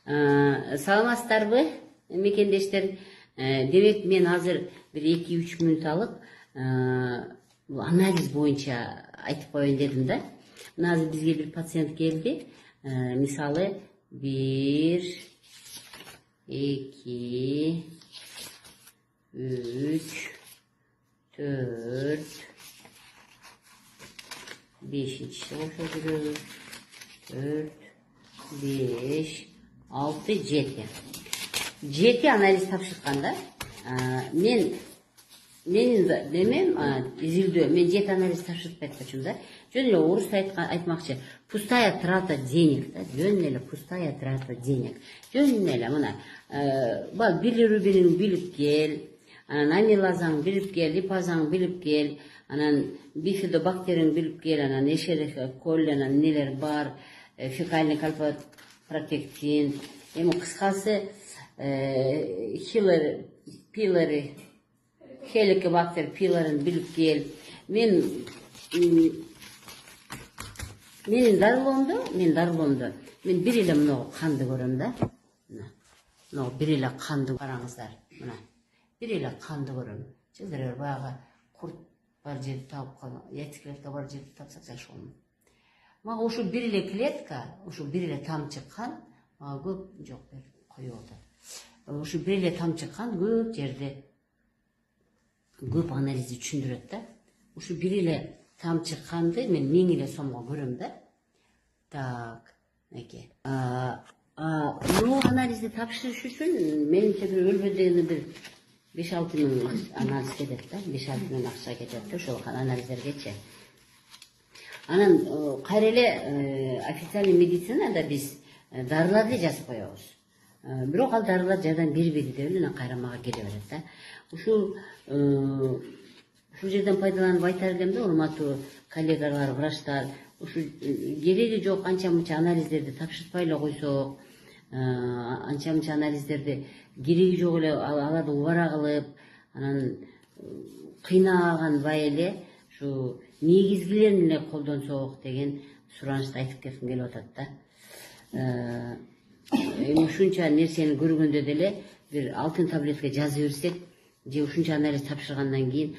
Саламатсыздарбы, мекендештер. Демек мен азыр bir 2-3 мүнөт алып, анализ боюнча айтып коеюн дедим да. Мына азыр бизге bir пациент келди. Мисалы 1, 2, 3, 4, 5-ci olsa 4, 5, 6, 7. 7 analiz tapşırtkanda менин демем изилдөө мен 7 анализ тапшырып айткачым да. Жөн эле орусча айтмакчы, пустая трата денег да, жөн эле пустая трата денег. Жөн эле мына билирубинин билип кел, анан амилазаң билип кел, липазаң билип кел, анан бифидобактериң билип кел, анан эшерихе коль, анан нелер бар, фекальный кальпротектин, эми кыскасы пилори, хеликобактер пилорин билип кел. Менин дарылоомдо мен бир эле мына канды көрөм да. Мына бир эле канды караңыздар. Мына бир эле канды көрөм. Жылдыр баягы курт бар жерди таап калган, яйцеклетка бар жерди тапсак жакшы болмок. Мага ушу бир эле клетка, ушу бир эле тамчы кан, көп жок бер коюп атат. Ушу бир эле тамчы кан көп жерде көп анализди түшүндүрөт да. Ушу бир эле тамчы канды мен 1000 эле сомго көрөм да. Так, эке. Бул анализди тапшырыш үчүн менимче бир өлбөт дегенде бир 5-6 миң анализ кетет да. 5-6 миң акча кетет да ошол анализдергечи. Анан кайра эле официальный медицинада биз дарыларды жазып коебуз. Бирок ал дарылар жардам бербейди деп эле кайра мага келе берет да. Ушул жерден пайдаланып айтар элем да, урматтуу коллегалар, врачтар, ушу кереги жок анча-мынча анализдерди тапшыртпай эле койсок, анча-мынча анализдерди кереги жок эле аларды убара кылып, анан кыйнаганбай эле ушу негизгилерин эле колдонсок деген суранычты айтып кетким келип атат да. Ушунча нерсени көргөндө деле бир алтын таблетка жазып берсек, же ушунча анализ тапшыргандан кийин